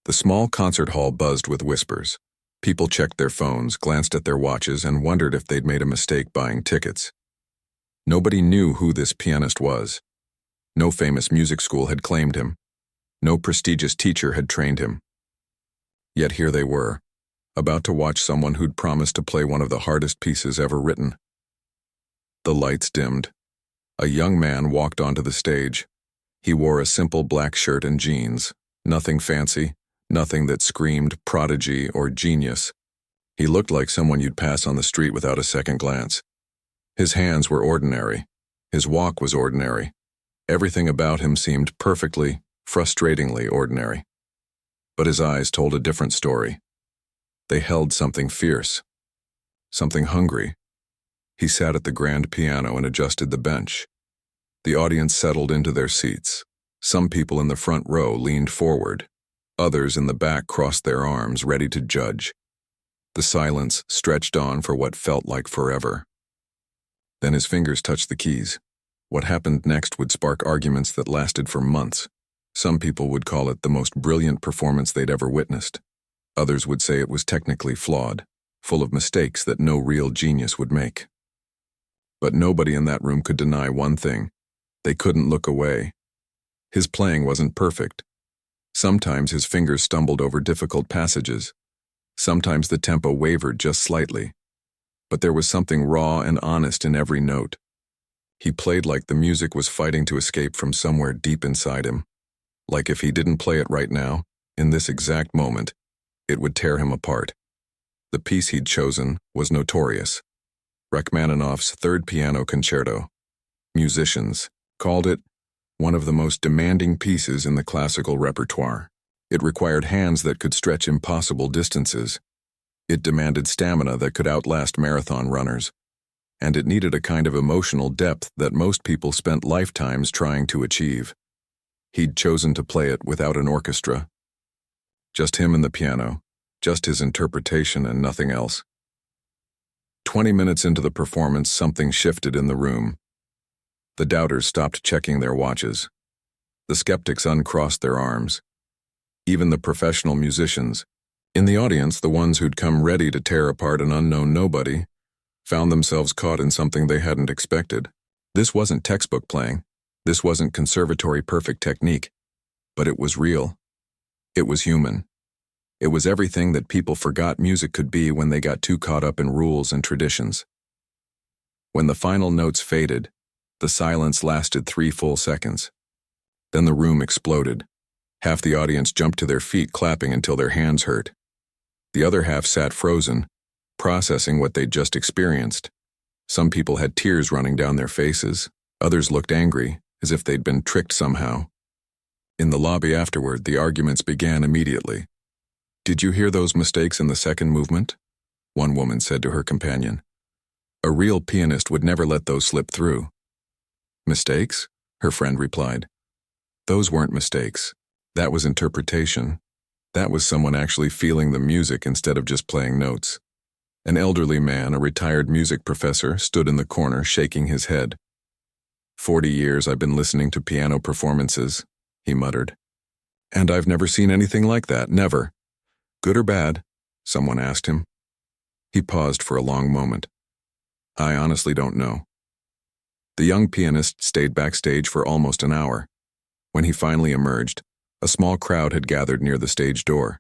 The small concert hall buzzed with whispers. People checked their phones, glanced at their watches, and wondered if they'd made a mistake buying tickets. Nobody knew who this pianist was. No famous music school had claimed him. No prestigious teacher had trained him. Yet here they were, about to watch someone who'd promised to play one of the hardest pieces ever written. The lights dimmed. A young man walked onto the stage. He wore a simple black shirt and jeans, nothing fancy, nothing that screamed prodigy or genius. He looked like someone you'd pass on the street without a second glance. His hands were ordinary. His walk was ordinary. Everything about him seemed perfectly, frustratingly ordinary. But his eyes told a different story. They held something fierce, something hungry. He sat at the grand piano and adjusted the bench. The audience settled into their seats. Some people in the front row leaned forward. Others in the back crossed their arms, ready to judge. The silence stretched on for what felt like forever. Then his fingers touched the keys. What happened next would spark arguments that lasted for months. Some people would call it the most brilliant performance they'd ever witnessed. Others would say it was technically flawed, full of mistakes that no real genius would make. But nobody in that room could deny one thing. They couldn't look away. His playing wasn't perfect. Sometimes his fingers stumbled over difficult passages. Sometimes the tempo wavered just slightly. But there was something raw and honest in every note. He played like the music was fighting to escape from somewhere deep inside him. Like if he didn't play it right now, in this exact moment, it would tear him apart. The piece he'd chosen was notorious. Rachmaninoff's Third Piano Concerto. Musicians called it one of the most demanding pieces in the classical repertoire. It required hands that could stretch impossible distances. It demanded stamina that could outlast marathon runners. And it needed a kind of emotional depth that most people spent lifetimes trying to achieve. He'd chosen to play it without an orchestra. Just him and the piano, just his interpretation and nothing else. 20 minutes into the performance, something shifted in the room. The doubters stopped checking their watches. The skeptics uncrossed their arms. Even the professional musicians, in the audience, the ones who'd come ready to tear apart an unknown nobody, found themselves caught in something they hadn't expected. This wasn't textbook playing. This wasn't conservatory perfect technique. But it was real. It was human. It was everything that people forgot music could be when they got too caught up in rules and traditions. When the final notes faded, the silence lasted 3 full seconds. Then the room exploded. Half the audience jumped to their feet, clapping until their hands hurt. The other half sat frozen, processing what they'd just experienced. Some people had tears running down their faces. Others looked angry, as if they'd been tricked somehow. In the lobby afterward, the arguments began immediately. "Did you hear those mistakes in the second movement?" one woman said to her companion. "A real pianist would never let those slip through." "Mistakes?" her friend replied. "Those weren't mistakes. That was interpretation. That was someone actually feeling the music instead of just playing notes." An elderly man, a retired music professor, stood in the corner shaking his head. 40 years I've been listening to piano performances," he muttered. "And I've never seen anything like that, never." "Good or bad?" someone asked him. He paused for a long moment. "I honestly don't know." The young pianist stayed backstage for almost an hour. When he finally emerged, a small crowd had gathered near the stage door.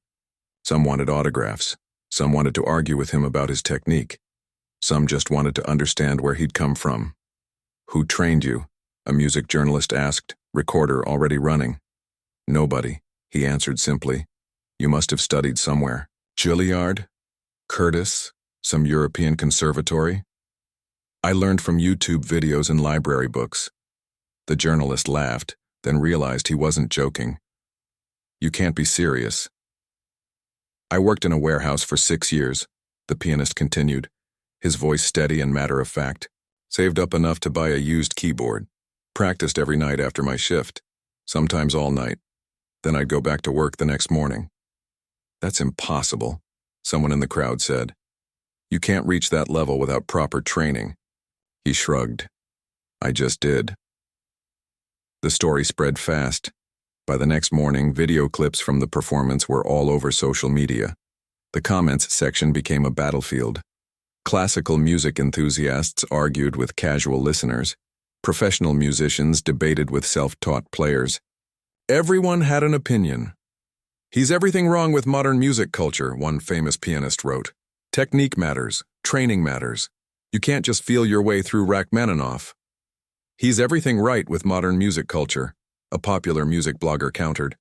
Some wanted autographs. Some wanted to argue with him about his technique. Some just wanted to understand where he'd come from. "Who trained you?" a music journalist asked, recorder already running. "Nobody," he answered simply. "You must have studied somewhere." "Juilliard? Curtis? Some European conservatory?" "I learned from YouTube videos and library books." The journalist laughed, then realized he wasn't joking. "You can't be serious." "I worked in a warehouse for 6 years," the pianist continued, his voice steady and matter-of-fact. "Saved up enough to buy a used keyboard. Practiced every night after my shift, sometimes all night. Then I'd go back to work the next morning." "That's impossible," someone in the crowd said. "You can't reach that level without proper training." He shrugged. "I just did." The story spread fast. By the next morning, video clips from the performance were all over social media. The comments section became a battlefield. Classical music enthusiasts argued with casual listeners. Professional musicians debated with self-taught players. Everyone had an opinion. "He's everything wrong with modern music culture," one famous pianist wrote. "Technique matters. Training matters. You can't just feel your way through Rachmaninoff." "He's everything right with modern music culture," a popular music blogger countered.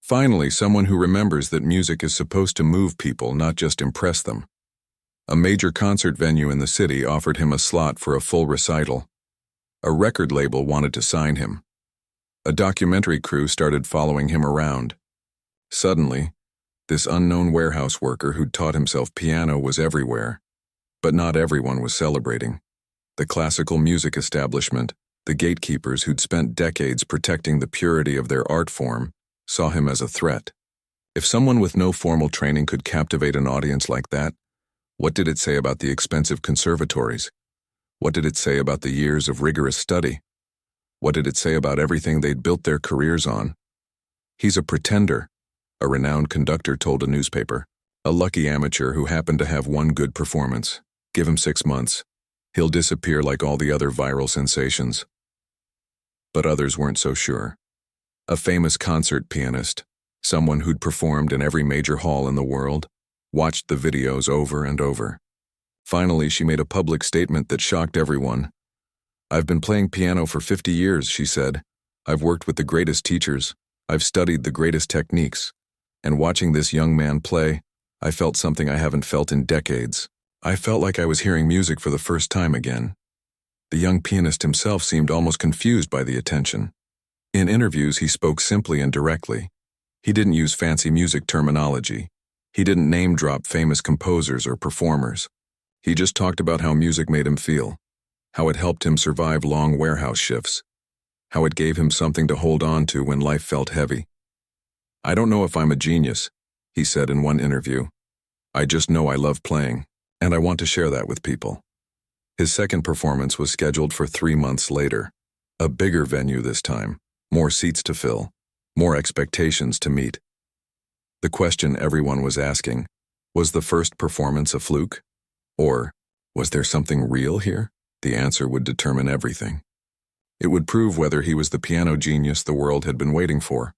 Finally, someone who remembers that music is supposed to move people, not just impress them. A major concert venue in the city offered him a slot for a full recital. A record label wanted to sign him. A documentary crew started following him around. Suddenly, this unknown warehouse worker who'd taught himself piano was everywhere. But not everyone was celebrating. The classical music establishment, the gatekeepers who'd spent decades protecting the purity of their art form, saw him as a threat. If someone with no formal training could captivate an audience like that, what did it say about the expensive conservatories? What did it say about the years of rigorous study? What did it say about everything they'd built their careers on? "He's a pretender," a renowned conductor told a newspaper. "A lucky amateur who happened to have one good performance. Give him 6 months. He'll disappear like all the other viral sensations." But others weren't so sure. A famous concert pianist, someone who'd performed in every major hall in the world, watched the videos over and over. Finally, she made a public statement that shocked everyone. "I've been playing piano for 50 years, she said. "I've worked with the greatest teachers. I've studied the greatest techniques. And watching this young man play, I felt something I haven't felt in decades. I felt like I was hearing music for the first time again." The young pianist himself seemed almost confused by the attention. In interviews, he spoke simply and directly. He didn't use fancy music terminology. He didn't name-drop famous composers or performers. He just talked about how music made him feel, how it helped him survive long warehouse shifts, how it gave him something to hold on to when life felt heavy. "I don't know if I'm a genius," he said in one interview. "I just know I love playing, and I want to share that with people." His second performance was scheduled for 3 months later. A bigger venue this time, more seats to fill, more expectations to meet. The question everyone was asking, was the first performance a fluke? Or, was there something real here? The answer would determine everything. It would prove whether he was the piano genius the world had been waiting for,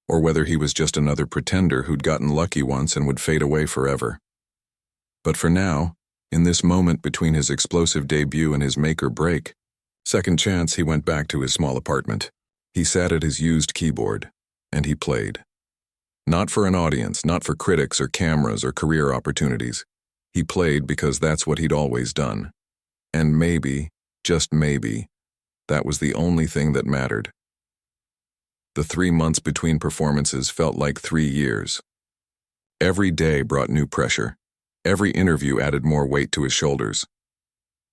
or whether he was just another pretender who'd gotten lucky once and would fade away forever. But for now, in this moment between his explosive debut and his make or break, second chance, he went back to his small apartment. He sat at his used keyboard, and he played. Not for an audience, not for critics or cameras or career opportunities. He played because that's what he'd always done. And maybe, just maybe, that was the only thing that mattered. The 3 months between performances felt like 3 years. Every day brought new pressure. Every interview added more weight to his shoulders.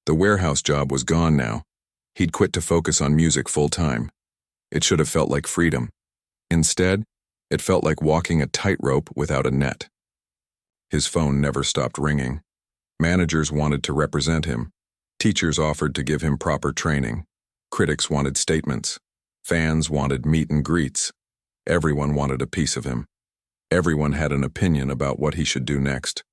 The warehouse job was gone now. He'd quit to focus on music full-time. It should have felt like freedom. Instead, it felt like walking a tightrope without a net. His phone never stopped ringing. Managers wanted to represent him. Teachers offered to give him proper training. Critics wanted statements. Fans wanted meet and greets. Everyone wanted a piece of him. Everyone had an opinion about what he should do next.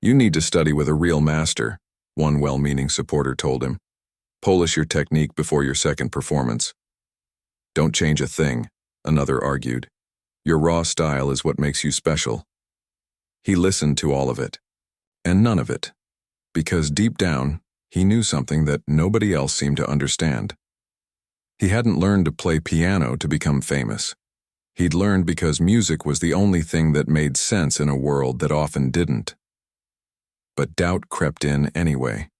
"You need to study with a real master," one well-meaning supporter told him. "Polish your technique before your second performance." "Don't change a thing," another argued. "Your raw style is what makes you special." He listened to all of it, and none of it, because deep down, he knew something that nobody else seemed to understand. He hadn't learned to play piano to become famous. He'd learned because music was the only thing that made sense in a world that often didn't. But doubt crept in anyway.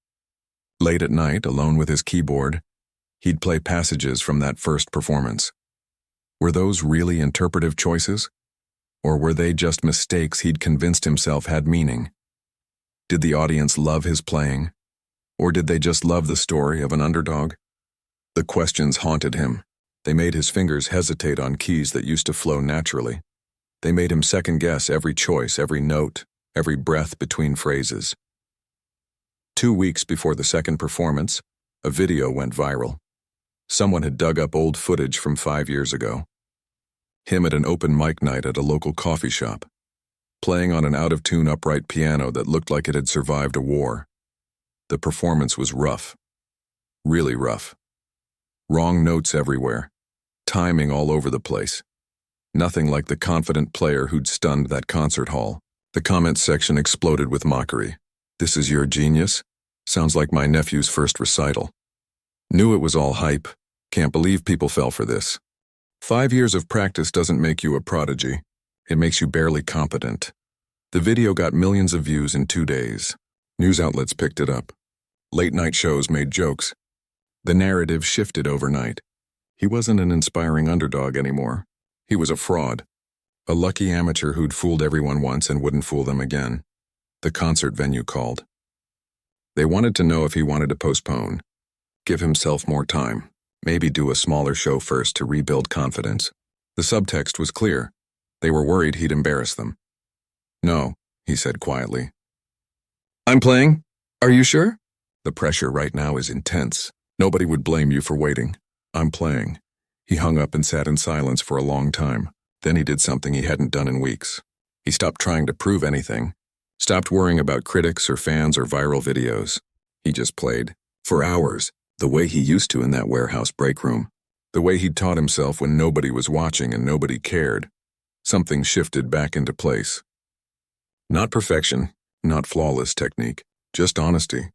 Late at night, alone with his keyboard, he'd play passages from that first performance. Were those really interpretive choices? Or were they just mistakes he'd convinced himself had meaning? Did the audience love his playing? Or did they just love the story of an underdog? The questions haunted him. They made his fingers hesitate on keys that used to flow naturally. They made him second-guess every choice, every note, every breath between phrases. 2 weeks before the second performance, a video went viral. Someone had dug up old footage from 5 years ago. Him at an open mic night at a local coffee shop, playing on an out-of-tune upright piano that looked like it had survived a war. The performance was rough. Really rough. Wrong notes everywhere. Timing all over the place. Nothing like the confident player who'd stunned that concert hall. The comments section exploded with mockery. "This is your genius? Sounds like my nephew's first recital. Knew it was all hype. Can't believe people fell for this." 5 years of practice doesn't make you a prodigy. It makes you barely competent. The video got millions of views in 2 days. News outlets picked it up. Late-night shows made jokes. The narrative shifted overnight. He wasn't an inspiring underdog anymore. He was a fraud. A lucky amateur who'd fooled everyone once and wouldn't fool them again. The concert venue called. They wanted to know if he wanted to postpone, give himself more time, maybe do a smaller show first to rebuild confidence. The subtext was clear. They were worried he'd embarrass them. "No," he said quietly. "I'm playing? Are you sure?" "The pressure right now is intense. Nobody would blame you for waiting. I'm playing." He hung up and sat in silence for a long time. Then he did something he hadn't done in weeks. He stopped trying to prove anything. Stopped worrying about critics or fans or viral videos. He just played. For hours. The way he used to in that warehouse break room. The way he'd taught himself when nobody was watching and nobody cared. Something shifted back into place. Not perfection, not flawless technique, just honesty,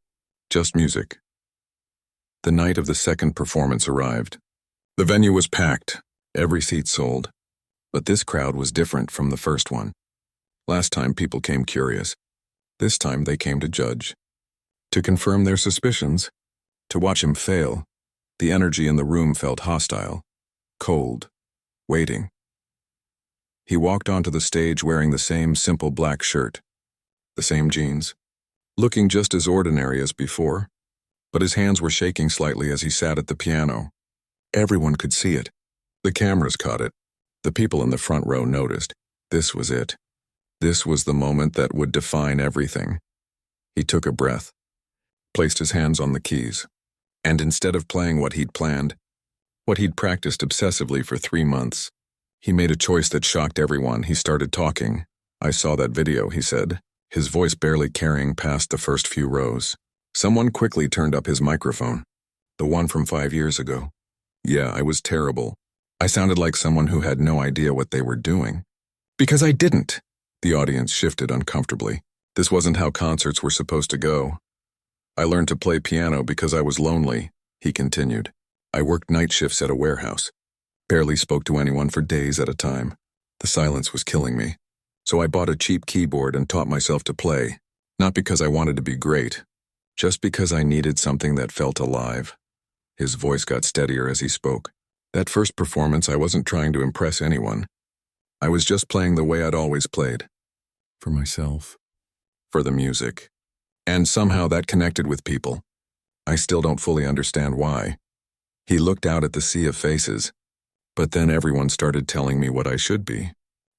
just music. The night of the second performance arrived. The venue was packed, every seat sold. But this crowd was different from the first one. Last time people came curious. This time they came to judge. To confirm their suspicions. To watch him fail. The energy in the room felt hostile, cold, waiting. He walked onto the stage wearing the same simple black shirt, the same jeans, looking just as ordinary as before, but his hands were shaking slightly as he sat at the piano. Everyone could see it. The cameras caught it. The people in the front row noticed. This was it. This was the moment that would define everything. He took a breath, placed his hands on the keys, and instead of playing what he'd planned, what he'd practiced obsessively for 3 months, he made a choice that shocked everyone. He started talking. "I saw that video," he said, his voice barely carrying past the first few rows. Someone quickly turned up his microphone. The one from 5 years ago. "Yeah, I was terrible. I sounded like someone who had no idea what they were doing." "Because I didn't." The audience shifted uncomfortably. This wasn't how concerts were supposed to go. "I learned to play piano because I was lonely," he continued. "I worked night shifts at a warehouse. Barely spoke to anyone for days at a time. The silence was killing me. So I bought a cheap keyboard and taught myself to play. Not because I wanted to be great, just because I needed something that felt alive." His voice got steadier as he spoke. "That first performance, I wasn't trying to impress anyone. I was just playing the way I'd always played. For myself. For the music. And somehow that connected with people. I still don't fully understand why." He looked out at the sea of faces. "But then everyone started telling me what I should be.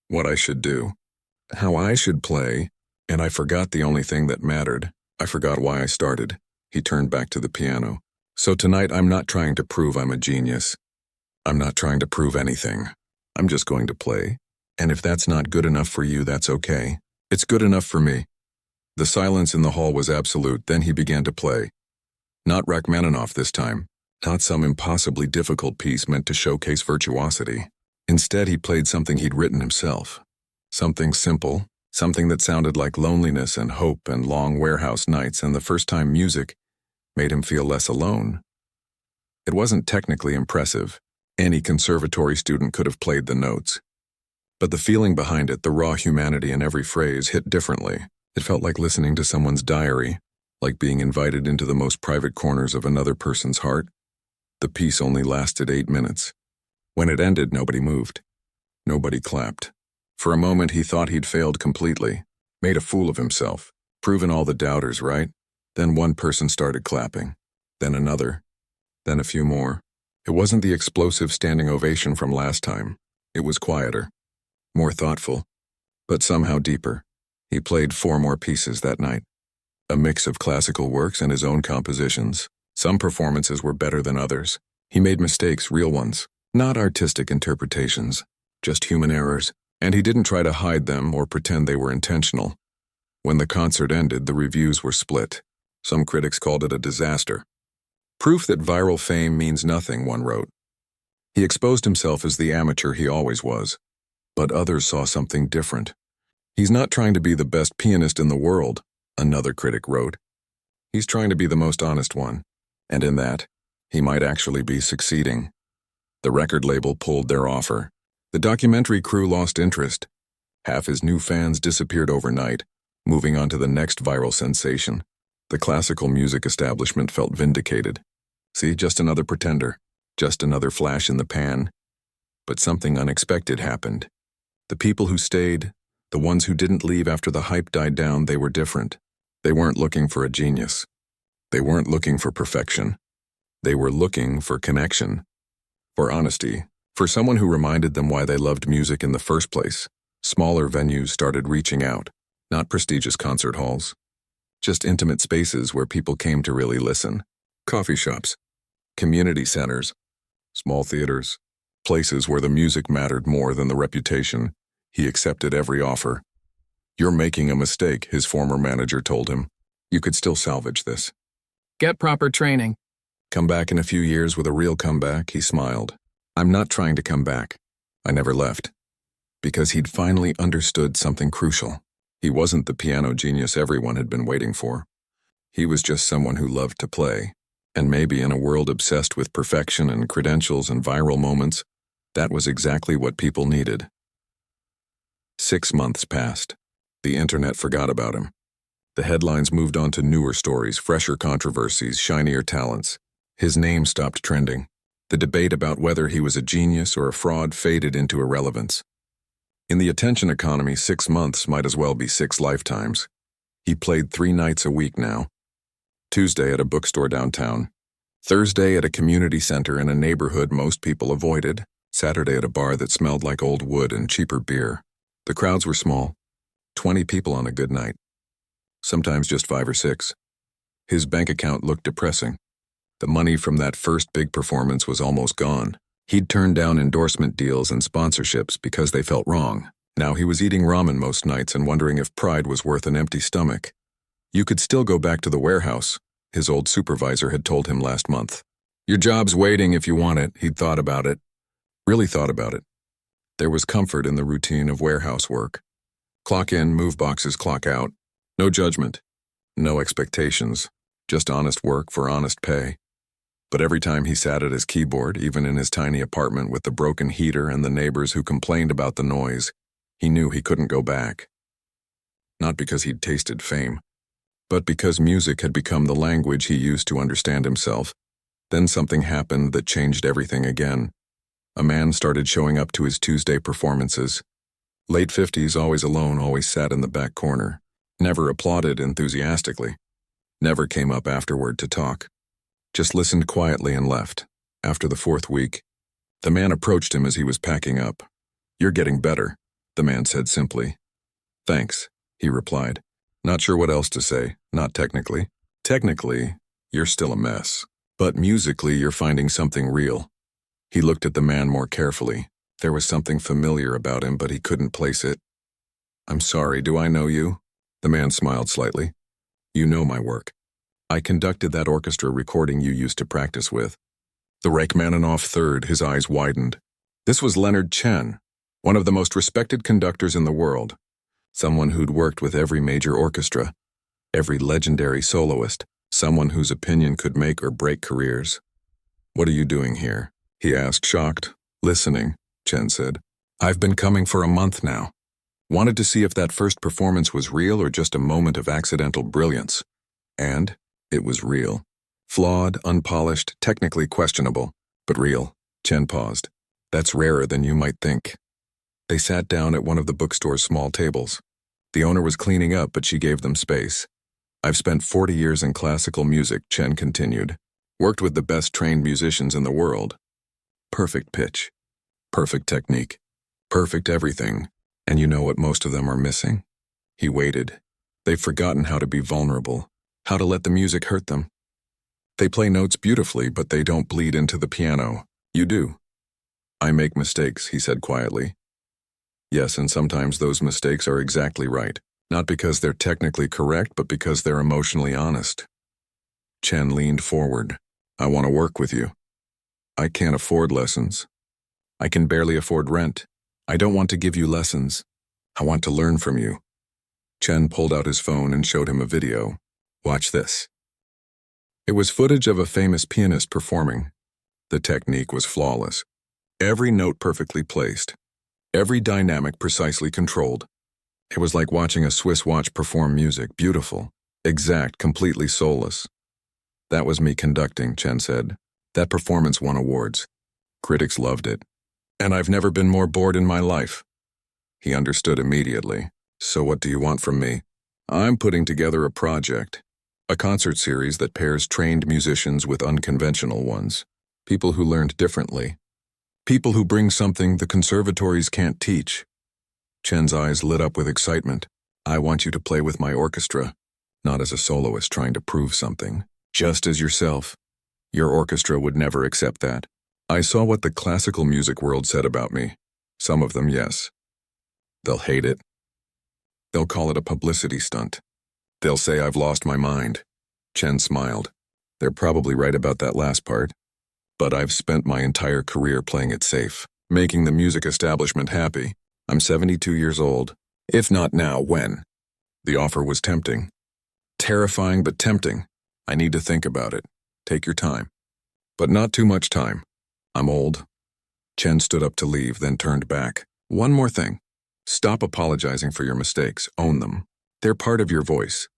What I should do. How I should play. And I forgot the only thing that mattered. I forgot why I started." He turned back to the piano. "So tonight I'm not trying to prove I'm a genius. I'm not trying to prove anything. I'm just going to play. And if that's not good enough for you, that's okay. It's good enough for me." The silence in the hall was absolute. Then he began to play. Not Rachmaninoff this time. Not some impossibly difficult piece meant to showcase virtuosity. Instead, he played something he'd written himself. Something simple, something that sounded like loneliness and hope and long warehouse nights, and the first time music made him feel less alone. It wasn't technically impressive. Any conservatory student could have played the notes. But the feeling behind it, the raw humanity in every phrase, hit differently. It felt like listening to someone's diary, like being invited into the most private corners of another person's heart. The piece only lasted 8 minutes. When it ended, nobody moved. Nobody clapped. For a moment, he thought he'd failed completely, made a fool of himself, proven all the doubters right. Then one person started clapping, then another, then a few more. It wasn't the explosive standing ovation from last time. It was quieter, more thoughtful, but somehow deeper. He played 4 more pieces that night. A mix of classical works and his own compositions. Some performances were better than others. He made mistakes, real ones, not artistic interpretations, just human errors, and he didn't try to hide them or pretend they were intentional. When the concert ended, the reviews were split. Some critics called it a disaster. Proof that viral fame means nothing, one wrote. He exposed himself as the amateur he always was. But others saw something different. He's not trying to be the best pianist in the world, another critic wrote. He's trying to be the most honest one, and in that, he might actually be succeeding. The record label pulled their offer. The documentary crew lost interest. Half his new fans disappeared overnight, moving on to the next viral sensation. The classical music establishment felt vindicated. See, just another pretender, just another flash in the pan. But something unexpected happened. The people who stayed, the ones who didn't leave after the hype died down, they were different. They weren't looking for a genius. They weren't looking for perfection. They were looking for connection, for honesty, for someone who reminded them why they loved music in the first place. Smaller venues started reaching out, not prestigious concert halls, just intimate spaces where people came to really listen. Coffee shops, community centers, small theaters, places where the music mattered more than the reputation. He accepted every offer. "You're making a mistake," his former manager told him. "You could still salvage this. Get proper training. Come back in a few years with a real comeback," he smiled. "I'm not trying to come back. I never left." Because he'd finally understood something crucial. He wasn't the piano genius everyone had been waiting for. He was just someone who loved to play. And maybe in a world obsessed with perfection and credentials and viral moments, that was exactly what people needed. 6 months passed. The internet forgot about him. The headlines moved on to newer stories, fresher controversies, shinier talents. His name stopped trending. The debate about whether he was a genius or a fraud faded into irrelevance. In the attention economy, 6 months might as well be 6 lifetimes. He played 3 nights a week now. Tuesday at a bookstore downtown. Thursday at a community center in a neighborhood most people avoided. Saturday at a bar that smelled like old wood and cheaper beer. The crowds were small. 20 people on a good night. Sometimes just 5 or 6. His bank account looked depressing. The money from that first big performance was almost gone. He'd turned down endorsement deals and sponsorships because they felt wrong. Now he was eating ramen most nights and wondering if pride was worth an empty stomach. "You could still go back to the warehouse," his old supervisor had told him last month. "Your job's waiting if you want it." He'd thought about it. Really thought about it. There was comfort in the routine of warehouse work. Clock in, move boxes, clock out. No judgment. No expectations. Just honest work for honest pay. But every time he sat at his keyboard, even in his tiny apartment with the broken heater and the neighbors who complained about the noise, he knew he couldn't go back. Not because he'd tasted fame, but because music had become the language he used to understand himself. Then something happened that changed everything again. A man started showing up to his Tuesday performances. Late 50s, always alone, always sat in the back corner. Never applauded enthusiastically. Never came up afterward to talk. Just listened quietly and left. After the 4th week, the man approached him as he was packing up. "You're getting better," the man said simply. "Thanks," he replied. "Not sure what else to say, not technically. Technically, you're still a mess. But musically, you're finding something real." He looked at the man more carefully. There was something familiar about him, but he couldn't place it. "I'm sorry, do I know you?" The man smiled slightly. "You know my work. I conducted that orchestra recording you used to practice with." The Rachmaninoff third, his eyes widened. This was Leonard Chen, one of the most respected conductors in the world. Someone who'd worked with every major orchestra, every legendary soloist, someone whose opinion could make or break careers. "What are you doing here?" he asked, shocked. "Listening," Chen said. "I've been coming for a month now. Wanted to see if that first performance was real or just a moment of accidental brilliance. And it was real. Flawed, unpolished, technically questionable, but real." Chen paused. "That's rarer than you might think." They sat down at one of the bookstore's small tables. The owner was cleaning up, but she gave them space. "I've spent 40 years in classical music," Chen continued. "Worked with the best trained musicians in the world. Perfect pitch. Perfect technique. Perfect everything. And you know what most of them are missing?" He waited. "They've forgotten how to be vulnerable, how to let the music hurt them. They play notes beautifully, but they don't bleed into the piano. You do." "I make mistakes," he said quietly. Yes, and sometimes those mistakes are exactly right. Not because they're technically correct, but because they're emotionally honest. Chen leaned forward. I want to work with you. I can't afford lessons. I can barely afford rent. I don't want to give you lessons. I want to learn from you. Chen pulled out his phone and showed him a video. Watch this. It was footage of a famous pianist performing. The technique was flawless. Every note perfectly placed. Every dynamic precisely controlled. It was like watching a Swiss watch perform music, beautiful, exact, completely soulless. That was me conducting, Chen said. That performance won awards. Critics loved it. And I've never been more bored in my life. He understood immediately. So what do you want from me? I'm putting together a project. A concert series that pairs trained musicians with unconventional ones. People who learned differently. People who bring something the conservatories can't teach. Chen's eyes lit up with excitement. I want you to play with my orchestra, not as a soloist trying to prove something, just as yourself. Your orchestra would never accept that. I saw what the classical music world said about me. Some of them, yes. They'll hate it. They'll call it a publicity stunt. They'll say I've lost my mind. Chen smiled. They're probably right about that last part. But I've spent my entire career playing it safe, making the music establishment happy. I'm 72 years old. If not now, when? The offer was tempting. Terrifying but tempting. I need to think about it. Take your time. But not too much time. I'm old. Chen stood up to leave, then turned back. One more thing. Stop apologizing for your mistakes. Own them. They're part of your voice.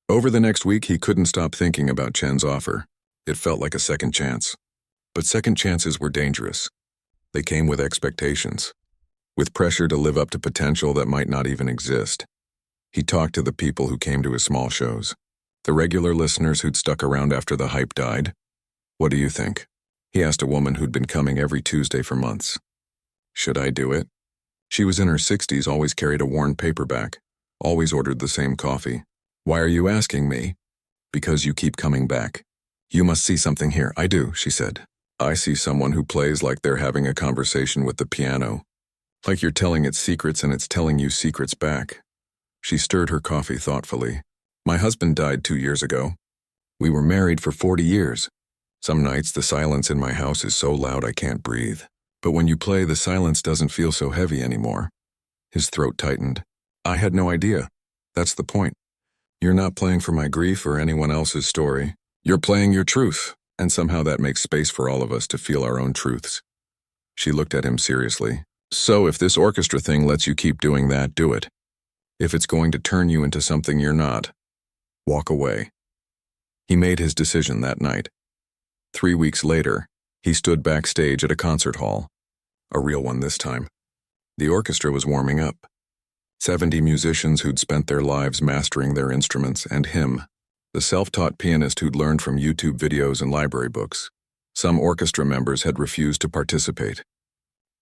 Over the next week, he couldn't stop thinking about Chen's offer. It felt like a second chance. But second chances were dangerous. They came with expectations, with pressure to live up to potential that might not even exist. He talked to the people who came to his small shows, the regular listeners who'd stuck around after the hype died. What do you think? He asked a woman who'd been coming every Tuesday for months. Should I do it? She was in her 60s, always carried a worn paperback, always ordered the same coffee. Why are you asking me? Because you keep coming back. You must see something here. I do, she said. I see someone who plays like they're having a conversation with the piano. Like you're telling it secrets and it's telling you secrets back. She stirred her coffee thoughtfully. My husband died 2 years ago. We were married for 40 years. Some nights the silence in my house is so loud I can't breathe. But when you play, the silence doesn't feel so heavy anymore. His throat tightened. I had no idea. That's the point. You're not playing for my grief or anyone else's story. You're playing your truth, and somehow that makes space for all of us to feel our own truths. She looked at him seriously. So if this orchestra thing lets you keep doing that, do it. If it's going to turn you into something you're not, walk away. He made his decision that night. 3 weeks later, he stood backstage at a concert hall. A real one this time. The orchestra was warming up. 70 musicians who'd spent their lives mastering their instruments, and him, the self-taught pianist who'd learned from YouTube videos and library books. Some orchestra members had refused to participate.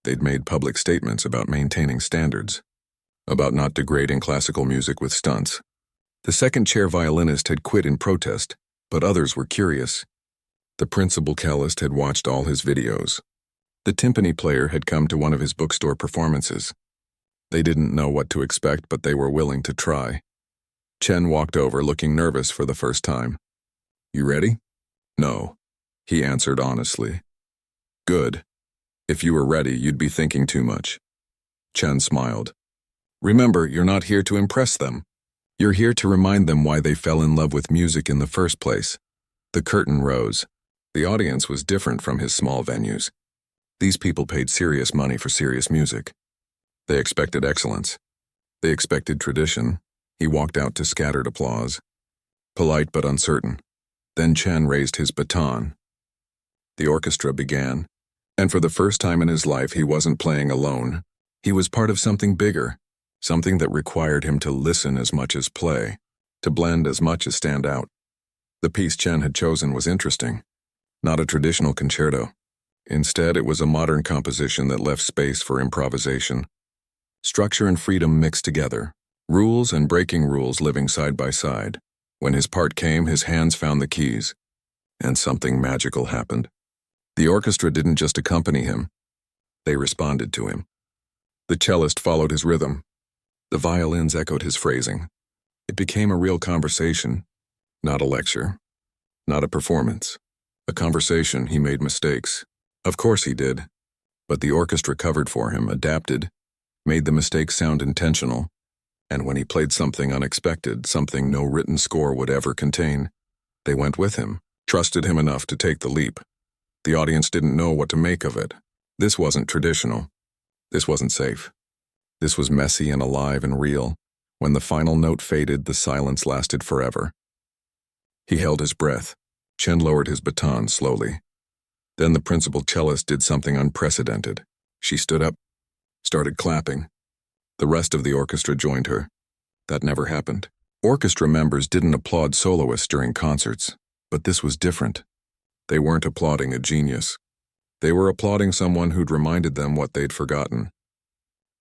They'd made public statements about maintaining standards, about not degrading classical music with stunts. The second-chair violinist had quit in protest, but others were curious. The principal cellist had watched all his videos. The timpani player had come to one of his bookstore performances. They didn't know what to expect, but they were willing to try. Chen walked over, looking nervous for the first time. You ready? No, he answered honestly. Good. If you were ready, you'd be thinking too much. Chen smiled. Remember, you're not here to impress them. You're here to remind them why they fell in love with music in the first place. The curtain rose. The audience was different from his small venues. These people paid serious money for serious music. They expected excellence. They expected tradition. He walked out to scattered applause. Polite but uncertain. Then Chen raised his baton. The orchestra began, and for the first time in his life he wasn't playing alone. He was part of something bigger, something that required him to listen as much as play, to blend as much as stand out. The piece Chen had chosen was interesting. Not a traditional concerto. Instead, it was a modern composition that left space for improvisation. Structure and freedom mixed together, rules and breaking rules living side by side. When his part came, his hands found the keys, and something magical happened. The orchestra didn't just accompany him. They responded to him. The cellist followed his rhythm. The violins echoed his phrasing. It became a real conversation, not a lecture, not a performance. A conversation. He made mistakes. Of course he did. But the orchestra covered for him, adapted, made the mistakes sound intentional, and when he played something unexpected, something no written score would ever contain, they went with him, trusted him enough to take the leap. The audience didn't know what to make of it. This wasn't traditional. This wasn't safe. This was messy and alive and real. When the final note faded, the silence lasted forever. He held his breath. Chen lowered his baton slowly. Then the principal cellist did something unprecedented. She stood up, started clapping. The rest of the orchestra joined her. That never happened. Orchestra members didn't applaud soloists during concerts, but this was different. They weren't applauding a genius. They were applauding someone who'd reminded them what they'd forgotten.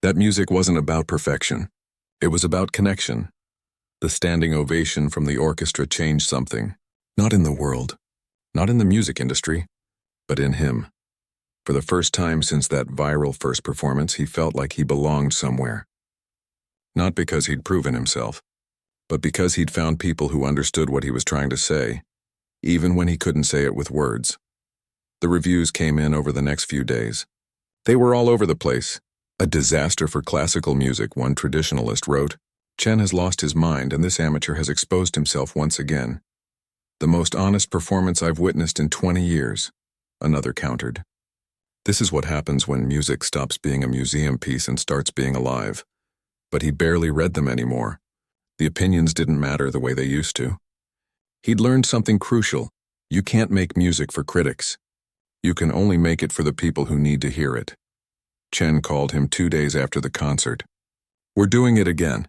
That music wasn't about perfection. It was about connection. The standing ovation from the orchestra changed something. Not in the world, not in the music industry, but in him. For the first time since that viral first performance, he felt like he belonged somewhere. Not because he'd proven himself, but because he'd found people who understood what he was trying to say, even when he couldn't say it with words. The reviews came in over the next few days. They were all over the place. A disaster for classical music, one traditionalist wrote. Chen has lost his mind, and this amateur has exposed himself once again. The most honest performance I've witnessed in 20 years, another countered. This is what happens when music stops being a museum piece and starts being alive. But he barely read them anymore. The opinions didn't matter the way they used to. He'd learned something crucial. You can't make music for critics. You can only make it for the people who need to hear it. Chen called him 2 days after the concert. We're doing it again.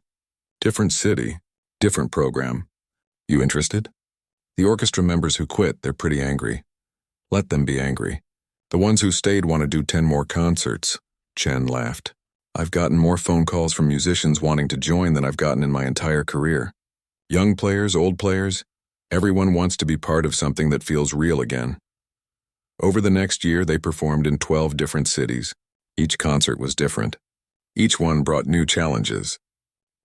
Different city, different program. You interested? The orchestra members who quit, they're pretty angry. Let them be angry. The ones who stayed want to do 10 more concerts. Chen laughed. I've gotten more phone calls from musicians wanting to join than I've gotten in my entire career. Young players, old players, everyone wants to be part of something that feels real again. Over the next year, they performed in 12 different cities. Each concert was different. Each one brought new challenges.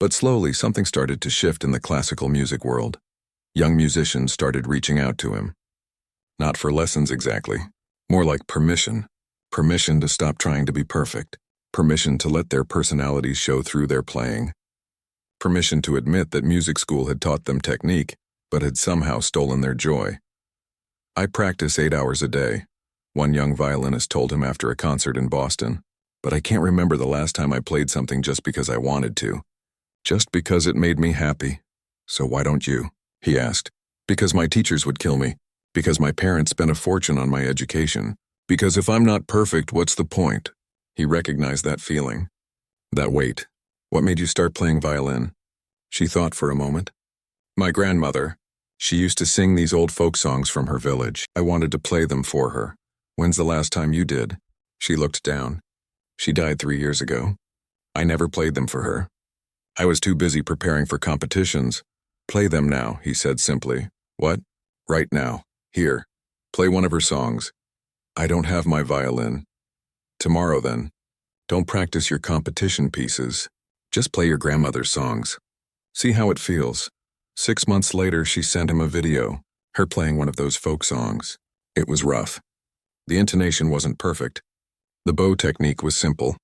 But slowly, something started to shift in the classical music world. Young musicians started reaching out to him. Not for lessons exactly. More like permission. Permission to stop trying to be perfect. Permission to let their personalities show through their playing. Permission to admit that music school had taught them technique, but had somehow stolen their joy. I practice 8 hours a day, one young violinist told him after a concert in Boston, but I can't remember the last time I played something just because I wanted to. Just because it made me happy. So why don't you? He asked. Because my teachers would kill me. Because my parents spent a fortune on my education. Because if I'm not perfect, what's the point? He recognized that feeling. That weight. What made you start playing violin? She thought for a moment. My grandmother. She used to sing these old folk songs from her village. I wanted to play them for her. When's the last time you did? She looked down. She died 3 years ago. I never played them for her. I was too busy preparing for competitions. Play them now, he said simply. What? Right now. Here. Play one of her songs. I don't have my violin. Tomorrow then. Don't practice your competition pieces. Just play your grandmother's songs. See how it feels. 6 months later, she sent him a video, her playing one of those folk songs. It was rough. The intonation wasn't perfect. The bow technique was simple,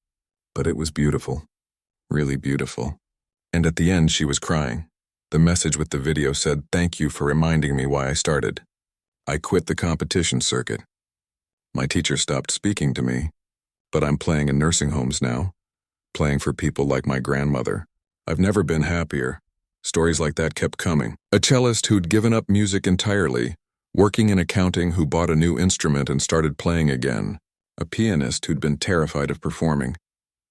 but it was beautiful. Really beautiful. And at the end, she was crying. The message with the video said, "Thank you for reminding me why I started. I quit the competition circuit. My teacher stopped speaking to me, but I'm playing in nursing homes now, playing for people like my grandmother. I've never been happier." Stories like that kept coming. A cellist who'd given up music entirely, working in accounting who bought a new instrument and started playing again. A pianist who'd been terrified of performing,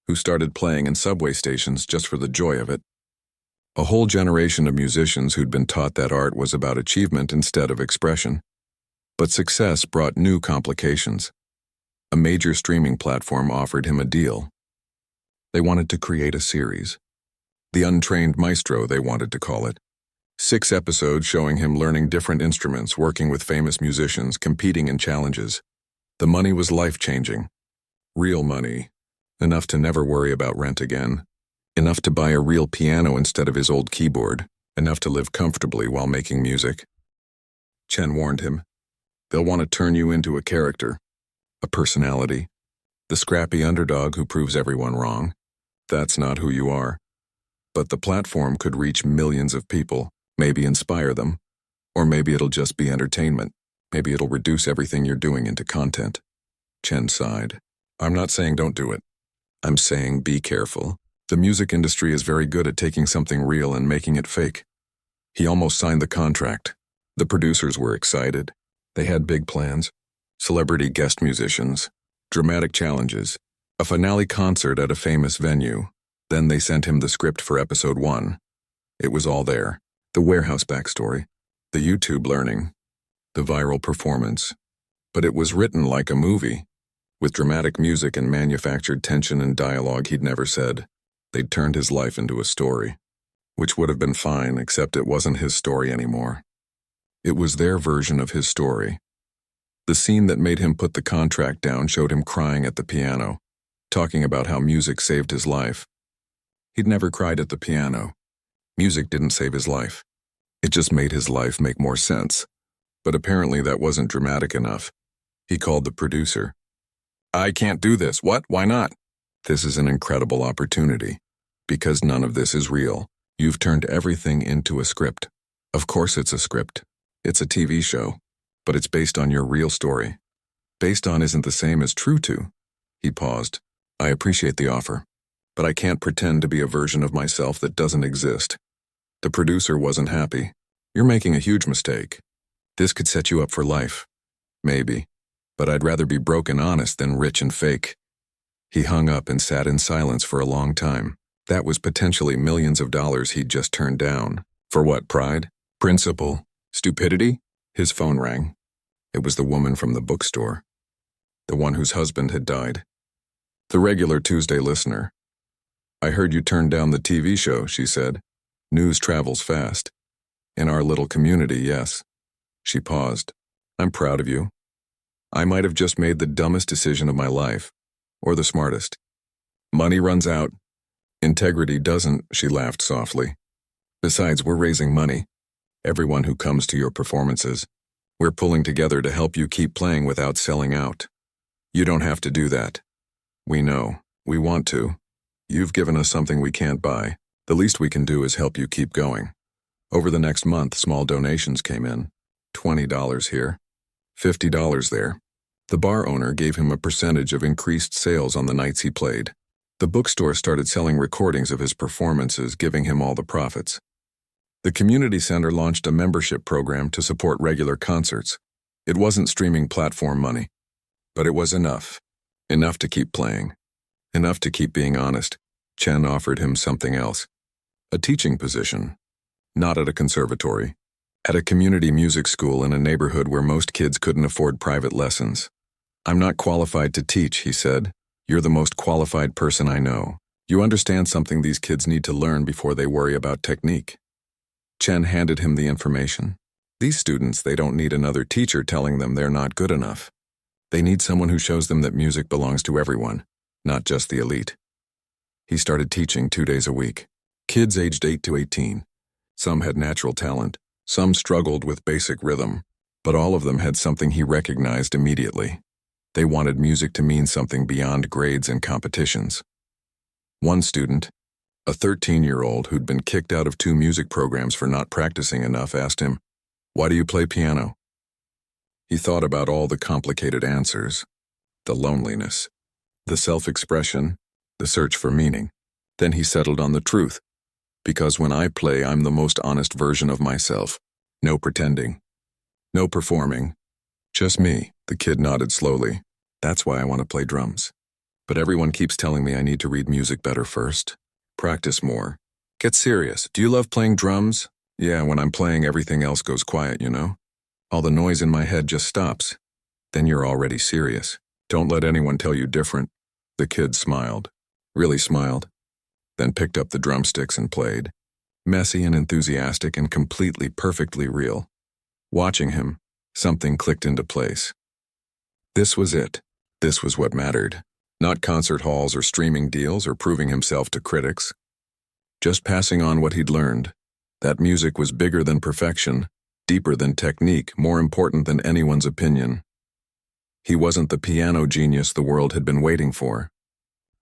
who started playing in subway stations just for the joy of it. A whole generation of musicians who'd been taught that art was about achievement instead of expression. But success brought new complications. A major streaming platform offered him a deal. They wanted to create a series. The Untrained Maestro, they wanted to call it. 6 episodes showing him learning different instruments, working with famous musicians, competing in challenges. The money was life-changing. Real money. Enough to never worry about rent again. Enough to buy a real piano instead of his old keyboard. Enough to live comfortably while making music. Chen warned him. They'll want to turn you into a character, a personality, the scrappy underdog who proves everyone wrong. That's not who you are. But the platform could reach millions of people, maybe inspire them, or maybe it'll just be entertainment. Maybe it'll reduce everything you're doing into content. Chen sighed. I'm not saying don't do it. I'm saying be careful. The music industry is very good at taking something real and making it fake. He almost signed the contract. The producers were excited. They had big plans. Celebrity guest musicians, dramatic challenges, a finale concert at a famous venue. Then they sent him the script for episode 1. It was all there. The warehouse backstory, the YouTube learning, the viral performance. But it was written like a movie, with dramatic music and manufactured tension and dialogue he'd never said. They'd turned his life into a story, which would have been fine, except it wasn't his story anymore. It was their version of his story. The scene that made him put the contract down showed him crying at the piano, talking about how music saved his life. He'd never cried at the piano. Music didn't save his life. It just made his life make more sense. But apparently that wasn't dramatic enough. He called the producer. I can't do this. What? Why not? This is an incredible opportunity. Because none of this is real. You've turned everything into a script. Of course it's a script. It's a TV show. But it's based on your real story. Based on isn't the same as true to. He paused. I appreciate the offer. But I can't pretend to be a version of myself that doesn't exist. The producer wasn't happy. You're making a huge mistake. This could set you up for life. Maybe. But I'd rather be broke and honest than rich and fake. He hung up and sat in silence for a long time. That was potentially millions of dollars he'd just turned down. For what, pride? Principle? Stupidity? His phone rang. It was the woman from the bookstore. The one whose husband had died. The regular Tuesday listener. I heard you turned down the TV show, she said. News travels fast. In our little community, yes. She paused. I'm proud of you. I might have just made the dumbest decision of my life. Or the smartest. Money runs out. Integrity doesn't, she laughed softly. Besides, we're raising money. Everyone who comes to your performances. We're pulling together to help you keep playing without selling out. You don't have to do that. We know. We want to. You've given us something we can't buy. The least we can do is help you keep going. Over the next month, small donations came in. $20 here. $50 there. The bar owner gave him a percentage of increased sales on the nights he played. The bookstore started selling recordings of his performances, giving him all the profits. The community center launched a membership program to support regular concerts. It wasn't streaming platform money. But it was enough. Enough to keep playing. Enough to keep being honest. Chen offered him something else. A teaching position. Not at a conservatory. At a community music school in a neighborhood where most kids couldn't afford private lessons. I'm not qualified to teach, he said. You're the most qualified person I know. You understand something these kids need to learn before they worry about technique. Chen handed him the information. These students, they don't need another teacher telling them they're not good enough. They need someone who shows them that music belongs to everyone, not just the elite. He started teaching 2 days a week. Kids aged 8 to 18. Some had natural talent. Some struggled with basic rhythm. But all of them had something he recognized immediately. They wanted music to mean something beyond grades and competitions. One student, a 13-year-old who'd been kicked out of 2 music programs for not practicing enough, asked him, "Why do you play piano?" He thought about all the complicated answers. The loneliness. The self-expression. The search for meaning. Then he settled on the truth. Because when I play, I'm the most honest version of myself. No pretending. No performing. Just me. The kid nodded slowly. That's why I want to play drums. But everyone keeps telling me I need to read music better first. Practice more. Get serious. Do you love playing drums? Yeah, when I'm playing, everything else goes quiet, you know? All the noise in my head just stops. Then you're already serious. Don't let anyone tell you different. The kid smiled. Really smiled. Then picked up the drumsticks and played. Messy and enthusiastic and completely perfectly real. Watching him, something clicked into place. This was it. This was what mattered. Not concert halls or streaming deals or proving himself to critics. Just passing on what he'd learned. That music was bigger than perfection, deeper than technique, more important than anyone's opinion. He wasn't the piano genius the world had been waiting for.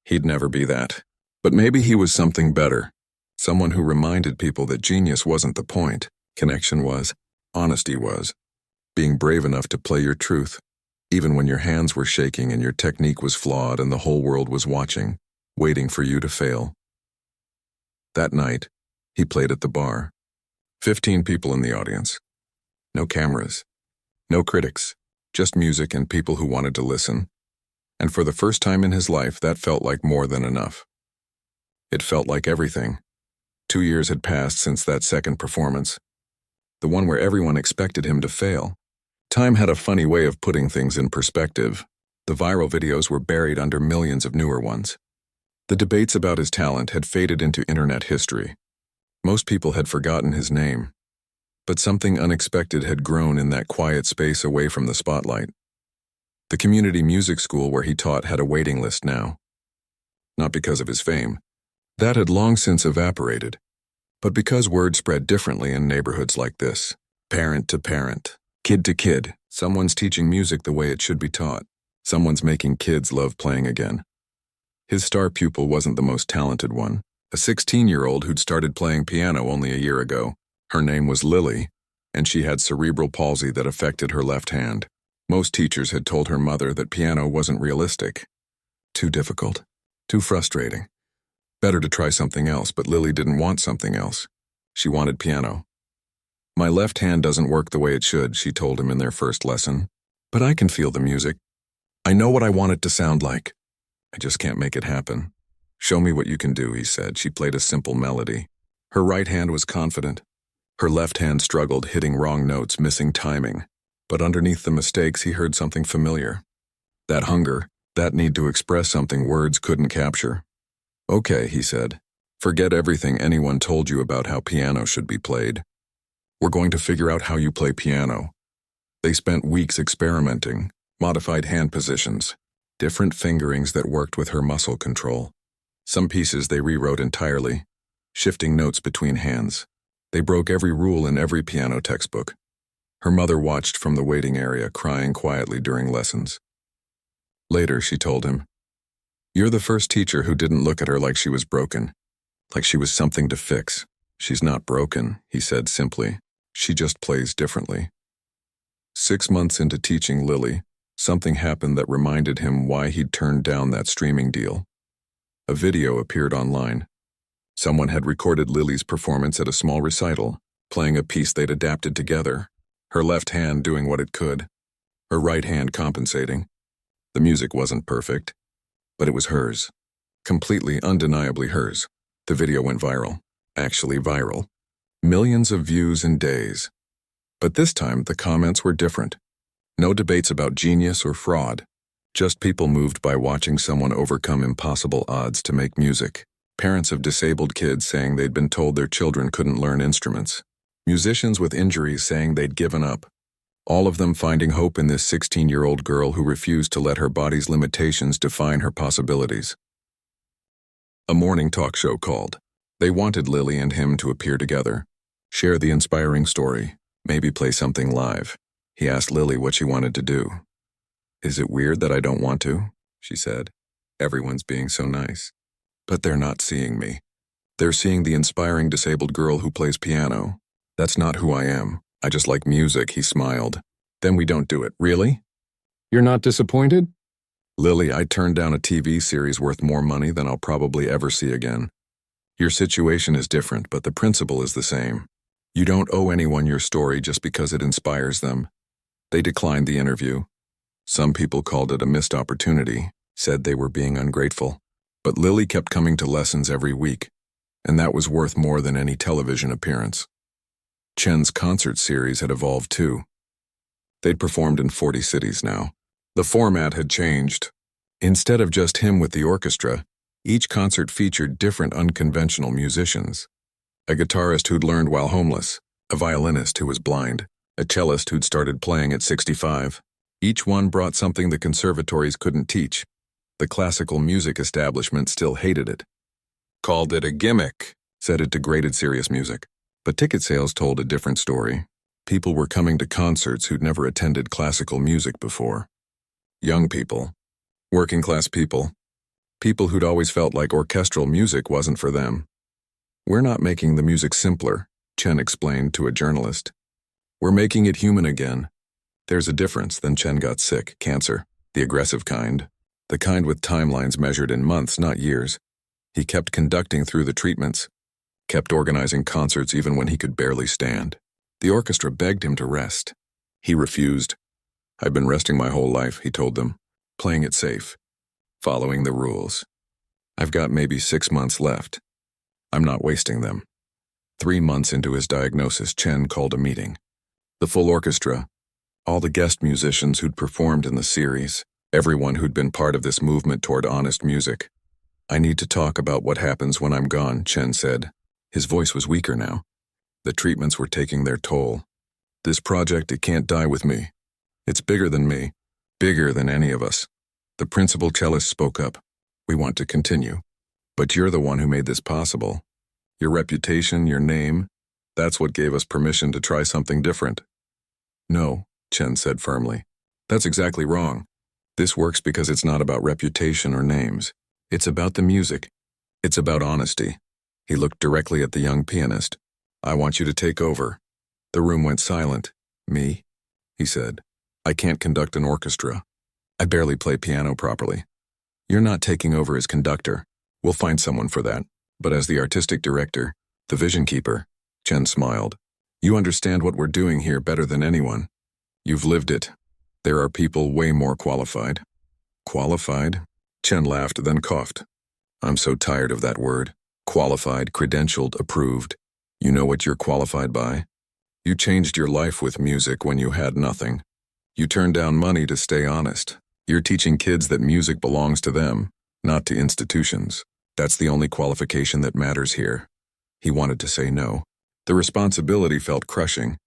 He'd never be that. But maybe he was something better. Someone who reminded people that genius wasn't the point. Connection was. Honesty was. Being brave enough to play your truth, even when your hands were shaking and your technique was flawed and the whole world was watching, waiting for you to fail. That night, he played at the bar. 15 people in the audience. No cameras. No critics. Just music and people who wanted to listen. And for the first time in his life, that felt like more than enough. It felt like everything. 2 years had passed since that second performance. The one where everyone expected him to fail. Time had a funny way of putting things in perspective. The viral videos were buried under millions of newer ones. The debates about his talent had faded into internet history. Most people had forgotten his name. But something unexpected had grown in that quiet space away from the spotlight. The community music school where he taught had a waiting list now. Not because of his fame. That had long since evaporated. But because word spread differently in neighborhoods like this. Parent to parent, kid to kid, someone's teaching music the way it should be taught. Someone's making kids love playing again. His star pupil wasn't the most talented one. A 16-year-old who'd started playing piano only a year ago. Her name was Lily, and she had cerebral palsy that affected her left hand. Most teachers had told her mother that piano wasn't realistic. Too difficult. Too frustrating. Better to try something else, but Lily didn't want something else. She wanted piano. My left hand doesn't work the way it should, she told him in their first lesson. But I can feel the music. I know what I want it to sound like. I just can't make it happen. Show me what you can do, he said. She played a simple melody. Her right hand was confident. Her left hand struggled, hitting wrong notes, missing timing. But underneath the mistakes, he heard something familiar. That hunger, that need to express something words couldn't capture. Okay, he said. Forget everything anyone told you about how piano should be played. We're going to figure out how you play piano. They spent weeks experimenting, modified hand positions, different fingerings that worked with her muscle control. Some pieces they rewrote entirely, shifting notes between hands. They broke every rule in every piano textbook. Her mother watched from the waiting area, crying quietly during lessons. Later, she told him, "You're the first teacher who didn't look at her like she was broken, like she was something to fix. She's not broken," he said simply. "She just plays differently." 6 months into teaching Lily, something happened that reminded him why he'd turned down that streaming deal. A video appeared online. Someone had recorded Lily's performance at a small recital, playing a piece they'd adapted together, her left hand doing what it could, her right hand compensating. The music wasn't perfect, but it was hers. Completely, undeniably hers. The video went viral. Actually viral. Millions of views in days. But this time, the comments were different. No debates about genius or fraud. Just people moved by watching someone overcome impossible odds to make music. Parents of disabled kids saying they'd been told their children couldn't learn instruments. Musicians with injuries saying they'd given up. All of them finding hope in this 16-year-old girl who refused to let her body's limitations define her possibilities. A morning talk show called. They wanted Lily and him to appear together, share the inspiring story, maybe play something live. He asked Lily what she wanted to do. "Is it weird that I don't want to?" she said. "Everyone's being so nice. But they're not seeing me. They're seeing the inspiring disabled girl who plays piano. That's not who I am. I just like music," he smiled. "Then we don't do it, really?" You're not disappointed? "Lily, I turned down a TV series worth more money than I'll probably ever see again. Your situation is different, but the principle is the same. You don't owe anyone your story just because it inspires them." They declined the interview. Some people called it a missed opportunity, said they were being ungrateful. But Lily kept coming to lessons every week, and that was worth more than any television appearance. Chen's concert series had evolved too. They'd performed in 40 cities now. The format had changed. Instead of just him with the orchestra, each concert featured different unconventional musicians. A guitarist who'd learned while homeless, a violinist who was blind, a cellist who'd started playing at 65. Each one brought something the conservatories couldn't teach. The classical music establishment still hated it. Called it a gimmick, said it degraded serious music. But ticket sales told a different story. People were coming to concerts who'd never attended classical music before. Young people, working-class people, people who'd always felt like orchestral music wasn't for them. "We're not making the music simpler," Chen explained to a journalist. "We're making it human again." There's a difference. Then Chen got sick, cancer, the aggressive kind, the kind with timelines measured in months, not years. He kept conducting through the treatments, kept organizing concerts even when he could barely stand. The orchestra begged him to rest. He refused. "I've been resting my whole life," he told them, "playing it safe, following the rules. I've got maybe 6 months left. I'm not wasting them." 3 months into his diagnosis, Chen called a meeting. The full orchestra, all the guest musicians who'd performed in the series, everyone who'd been part of this movement toward honest music. "I need to talk about what happens when I'm gone," Chen said. His voice was weaker now. The treatments were taking their toll. "This project, it can't die with me. It's bigger than me, bigger than any of us." The principal cellist spoke up. "We want to continue. But you're the one who made this possible. Your reputation, your name, that's what gave us permission to try something different." "No," Chen said firmly. "That's exactly wrong. This works because it's not about reputation or names. It's about the music. It's about honesty." He looked directly at the young pianist. "I want you to take over." The room went silent. "Me?" he said. "I can't conduct an orchestra. I barely play piano properly." "You're not taking over as conductor. We'll find someone for that. But as the artistic director, the vision keeper," Chen smiled. "You understand what we're doing here better than anyone. You've lived it. There are people way more qualified." "Qualified?" Chen laughed, then coughed. "I'm so tired of that word. Qualified, credentialed, approved. You know what you're qualified by? You changed your life with music when you had nothing. You turned down money to stay honest. You're teaching kids that music belongs to them, not to institutions. That's the only qualification that matters here." He wanted to say no. The responsibility felt crushing.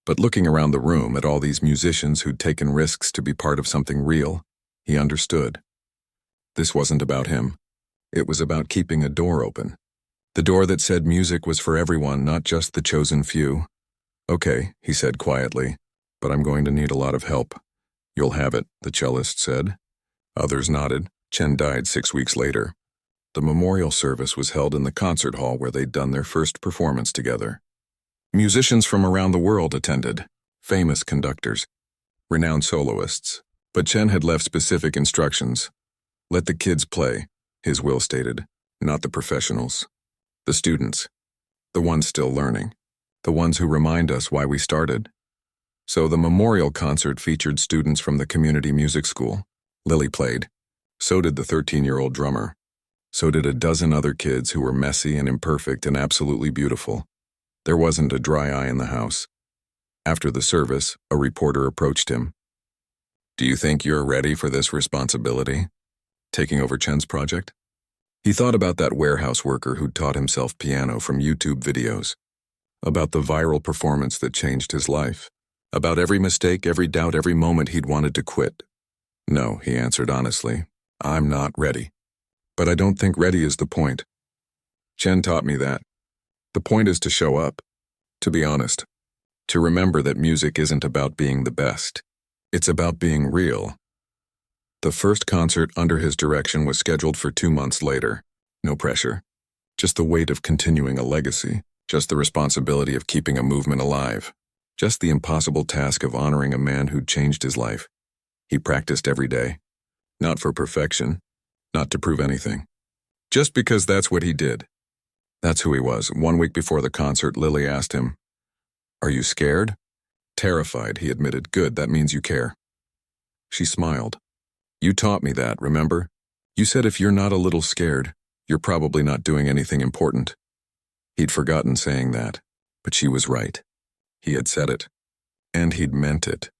But looking around the room at all these musicians who'd taken risks to be part of something real, he understood. This wasn't about him. It was about keeping a door open. The door that said music was for everyone, not just the chosen few. "Okay," he said quietly, "but I'm going to need a lot of help." "You'll have it," the cellist said. Others nodded. Chen died 6 weeks later. The memorial service was held in the concert hall where they'd done their first performance together. Musicians from around the world attended, famous conductors, renowned soloists. But Chen had left specific instructions. "Let the kids play," his will stated, "not the professionals. The students. The ones still learning. The ones who remind us why we started." So the memorial concert featured students from the community music school. Lily played. So did the 13-year-old drummer. So did a dozen other kids who were messy and imperfect and absolutely beautiful. There wasn't a dry eye in the house. After the service, a reporter approached him. "Do you think you're ready for this responsibility? Taking over Chen's project?" He thought about that warehouse worker who'd taught himself piano from YouTube videos, about the viral performance that changed his life, about every mistake, every doubt, every moment he'd wanted to quit. "No," he answered honestly, "I'm not ready. But I don't think ready is the point. Chen taught me that. The point is to show up, to be honest, to remember that music isn't about being the best. It's about being real." The first concert under his direction was scheduled for 2 months later. No pressure. Just the weight of continuing a legacy. Just the responsibility of keeping a movement alive. Just the impossible task of honoring a man who'd changed his life. He practiced every day. Not for perfection. Not to prove anything. Just because that's what he did. That's who he was. 1 week before the concert, Lily asked him, "Are you scared?" "Terrified," he admitted. "Good, that means you care." She smiled. "You taught me that, remember? You said if you're not a little scared, you're probably not doing anything important." He'd forgotten saying that, but she was right. He had said it, and he'd meant it.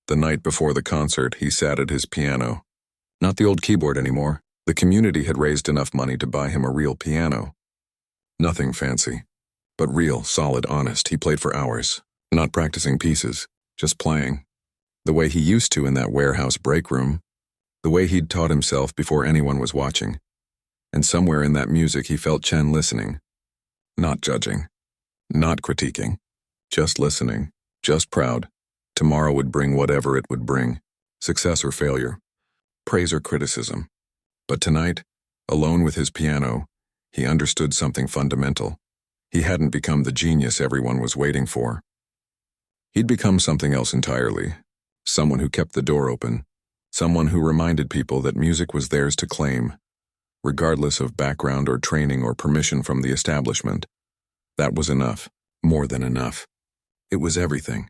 The night before the concert, he sat at his piano. Not the old keyboard anymore. The community had raised enough money to buy him a real piano. Nothing fancy, but real, solid, honest. He played for hours, not practicing pieces, just playing. The way he used to in that warehouse break room. the way he'd taught himself before anyone was watching. And somewhere in that music he felt Chen listening. Not judging. Not critiquing. Just listening. Just proud. Tomorrow would bring whatever it would bring. Success or failure. Praise or criticism. But tonight, alone with his piano, he understood something fundamental. He hadn't become the genius everyone was waiting for. He'd become something else entirely. Someone who kept the door open. Someone who reminded people that music was theirs to claim, regardless of background or training or permission from the establishment. That was enough. More than enough. It was everything.